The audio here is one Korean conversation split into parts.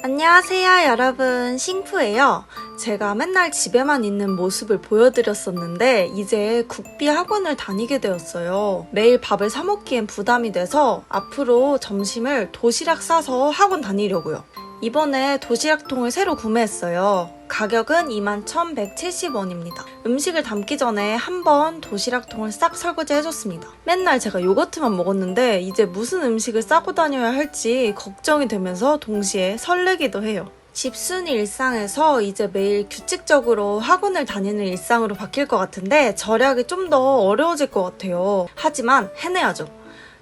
안녕하세요 여러분, 싱프예요. 제가 맨날 집에만 있는 모습을 보여드렸었는데 이제 국비 학원을 다니게 되었어요. 매일 밥을 사 먹기엔 부담이 돼서 앞으로 점심을 도시락 싸서 학원 다니려고요. 이번에 도시락통을 새로 구매했어요. 가격은 21,170원입니다. 음식을 담기 전에 한번 도시락통을 싹 설거지 해줬습니다. 맨날 제가 요거트만 먹었는데 이제 무슨 음식을 싸고 다녀야 할지 걱정이 되면서 동시에 설레기도 해요. 집순이 일상에서 이제 매일 규칙적으로 학원을 다니는 일상으로 바뀔 것 같은데 절약이 좀 더 어려워질 것 같아요. 하지만 해내야죠.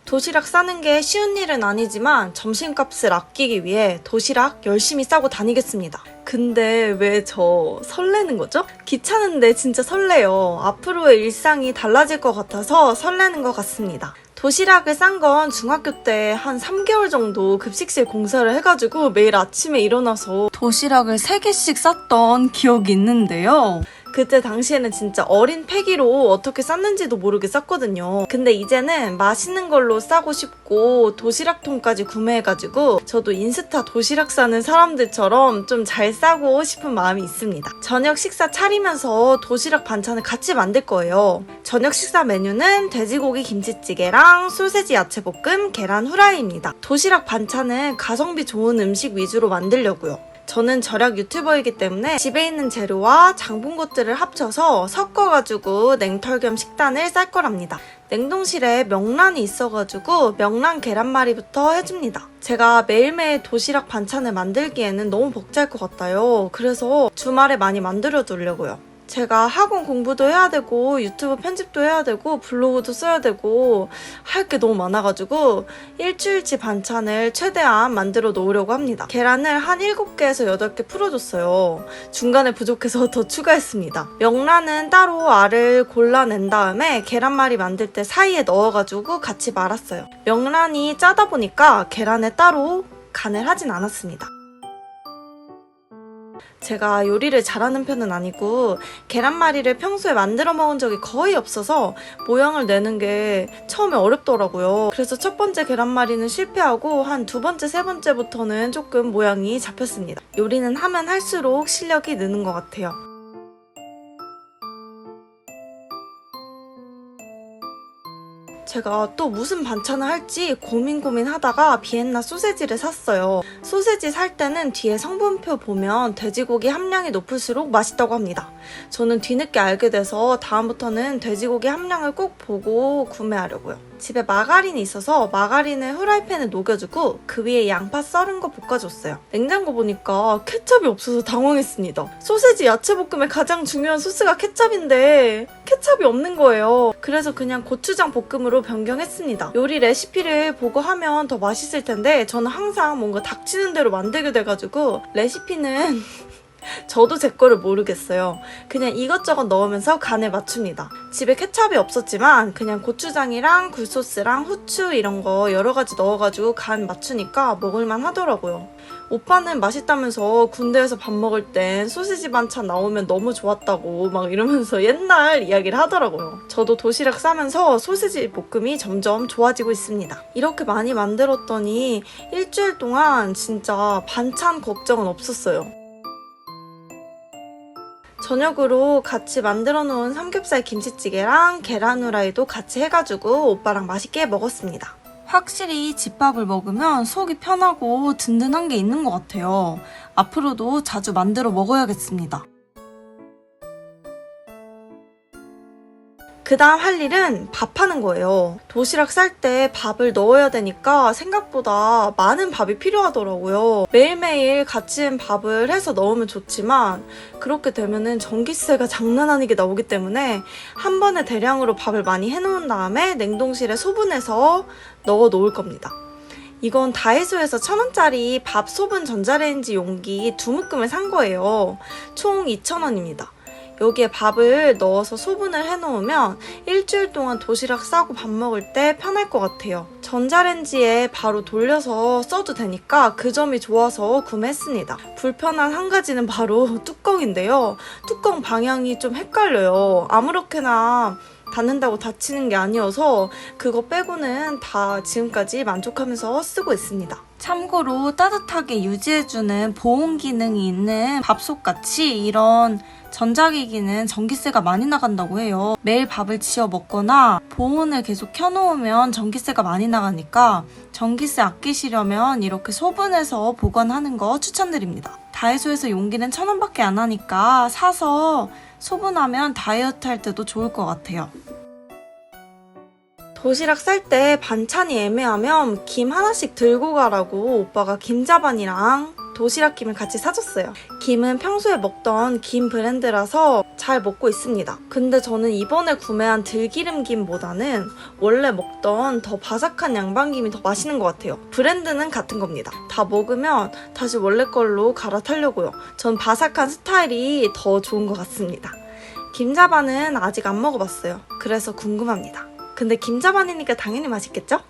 도시락 싸는 게 쉬운 일은 아니지만 점심값을 아끼기 위해 도시락 열심히 싸고 다니겠습니다. 근데 왜 저 설레는 거죠? 귀찮은데 진짜 설레요. 앞으로의 일상이 달라질 것 같아서 설레는 것 같습니다. 도시락을 싼 건 중학교 때 한 3개월 정도 급식실 공사를 해가지고 매일 아침에 일어나서 도시락을 3개씩 쌌던 기억이 있는데요. 그때 당시에는 진짜 어린 패기로 어떻게 쌌는지도 모르게 쌌거든요. 근데 이제는 맛있는 걸로 싸고 싶고 도시락통까지 구매해가지고 저도 인스타 도시락 싸는 사람들처럼 좀 잘 싸고 싶은 마음이 있습니다. 저녁 식사 차리면서 도시락 반찬을 같이 만들 거예요. 저녁 식사 메뉴는 돼지고기 김치찌개랑 소세지 야채볶음, 계란 후라이입니다. 도시락 반찬은 가성비 좋은 음식 위주로 만들려고요. 저는 절약 유튜버이기 때문에 집에 있는 재료와 장본 것들을 합쳐서 섞어가지고 냉털 겸 식단을 쌀 거랍니다. 냉동실에 명란이 있어가지고 명란 계란말이부터 해줍니다. 제가 매일매일 도시락 반찬을 만들기에는 너무 벅찰 것 같아요. 그래서 주말에 많이 만들어 두려고요. 제가 학원 공부도 해야 되고 유튜브 편집도 해야 되고 블로그도 써야 되고 할 게 너무 많아가지고 일주일치 반찬을 최대한 만들어 놓으려고 합니다. 계란을 한 7개에서 8개 풀어줬어요. 중간에 부족해서 더 추가했습니다. 명란은 따로 알을 골라낸 다음에 계란말이 만들 때 사이에 넣어가지고 같이 말았어요. 명란이 짜다 보니까 계란에 따로 간을 하진 않았습니다. 제가 요리를 잘하는 편은 아니고 계란말이를 평소에 만들어 먹은 적이 거의 없어서 모양을 내는 게 처음에 어렵더라고요. 그래서 첫 번째 계란말이는 실패하고 한 두 번째, 세 번째부터는 조금 모양이 잡혔습니다. 요리는 하면 할수록 실력이 느는 것 같아요. 제가 또 무슨 반찬을 할지 고민하다가 비엔나 소세지를 샀어요. 소세지 살 때는 뒤에 성분표 보면 돼지고기 함량이 높을수록 맛있다고 합니다. 저는 뒤늦게 알게 돼서 다음부터는 돼지고기 함량을 꼭 보고 구매하려고요. 집에 마가린이 있어서 마가린을 후라이팬에 녹여주고 그 위에 양파 썰은 거 볶아줬어요. 냉장고 보니까 케첩이 없어서 당황했습니다. 소세지 야채볶음의 가장 중요한 소스가 케첩인데 케첩이 없는 거예요. 그래서 그냥 고추장 볶음으로 변경했습니다. 요리 레시피를 보고 하면 더 맛있을 텐데 저는 항상 뭔가 닥치는 대로 만들게 돼가지고 레시피는 저도 제 거를 모르겠어요. 그냥 이것저것 넣으면서 간을 맞춥니다. 집에 케첩이 없었지만 그냥 고추장이랑 굴소스랑 후추 이런 거 여러 가지 넣어가지고 간 맞추니까 먹을만 하더라고요. 오빠는 맛있다면서 군대에서 밥 먹을 땐 소시지 반찬 나오면 너무 좋았다고 막 이러면서 옛날 이야기를 하더라고요. 저도 도시락 싸면서 소시지 볶음이 점점 좋아지고 있습니다. 이렇게 많이 만들었더니 일주일 동안 진짜 반찬 걱정은 없었어요. 저녁으로 같이 만들어 놓은 삼겹살 김치찌개랑 계란 후라이도 같이 해가지고 오빠랑 맛있게 먹었습니다. 확실히 집밥을 먹으면 속이 편하고 든든한 게 있는 것 같아요. 앞으로도 자주 만들어 먹어야겠습니다. 그 다음 할 일은 밥하는 거예요. 도시락 쌀 때 밥을 넣어야 되니까 생각보다 많은 밥이 필요하더라고요. 매일매일 같이 밥을 해서 넣으면 좋지만 그렇게 되면은 전기세가 장난 아니게 나오기 때문에 한 번에 대량으로 밥을 많이 해놓은 다음에 냉동실에 소분해서 넣어 놓을 겁니다. 이건 다이소에서 1,000원짜리 밥 소분 전자레인지 용기 2묶음을 산 거예요. 총 2,000원입니다. 여기에 밥을 넣어서 소분을 해놓으면 일주일 동안 도시락 싸고 밥 먹을 때 편할 것 같아요. 전자레인지에 바로 돌려서 써도 되니까 그 점이 좋아서 구매했습니다. 불편한 한 가지는 바로 뚜껑인데요. 뚜껑 방향이 좀 헷갈려요. 아무렇게나 닫는다고 닫히는 게 아니어서 그거 빼고는 다 지금까지 만족하면서 쓰고 있습니다. 참고로 따뜻하게 유지해주는 보온 기능이 있는 밥솥같이 이런 전자기기는 전기세가 많이 나간다고 해요. 매일 밥을 지어 먹거나 보온을 계속 켜놓으면 전기세가 많이 나가니까 전기세 아끼시려면 이렇게 소분해서 보관하는 거 추천드립니다. 다이소에서 용기는 1,000원밖에 안 하니까 사서 소분하면 다이어트 할 때도 좋을 것 같아요. 도시락 쌀 때 반찬이 애매하면 김 하나씩 들고 가라고 오빠가 김자반이랑 도시락김을 같이 사줬어요. 김은 평소에 먹던 김 브랜드라서 잘 먹고 있습니다. 근데 저는 이번에 구매한 들기름김보다는 원래 먹던 더 바삭한 양반김이 더 맛있는 것 같아요. 브랜드는 같은 겁니다. 다 먹으면 다시 원래 걸로 갈아타려고요. 전 바삭한 스타일이 더 좋은 것 같습니다. 김자반은 아직 안 먹어봤어요. 그래서 궁금합니다. 근데 김자반이니까 당연히 맛있겠죠?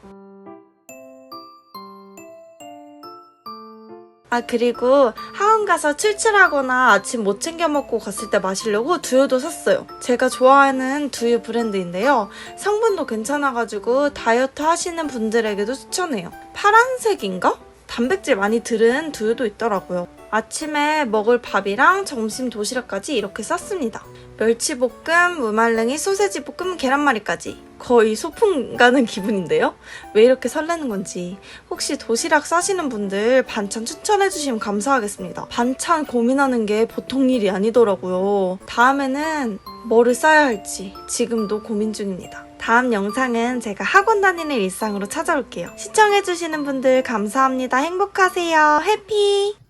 그리고 학원 가서 출출하거나 아침 못 챙겨 먹고 갔을 때 마시려고 두유도 샀어요. 제가 좋아하는 두유 브랜드인데요. 성분도 괜찮아가지고 다이어트 하시는 분들에게도 추천해요. 파란색인가? 단백질 많이 들은 두유도 있더라고요. 아침에 먹을 밥이랑 점심 도시락까지 이렇게 쌌습니다. 멸치볶음, 무말랭이, 소세지볶음, 계란말이까지. 거의 소풍 가는 기분인데요? 왜 이렇게 설레는 건지. 혹시 도시락 싸시는 분들 반찬 추천해주시면 감사하겠습니다. 반찬 고민하는 게 보통 일이 아니더라고요. 다음에는 뭐를 싸야 할지 지금도 고민 중입니다. 다음 영상은 제가 학원 다니는 일상으로 찾아올게요. 시청해주시는 분들 감사합니다. 행복하세요. 해피!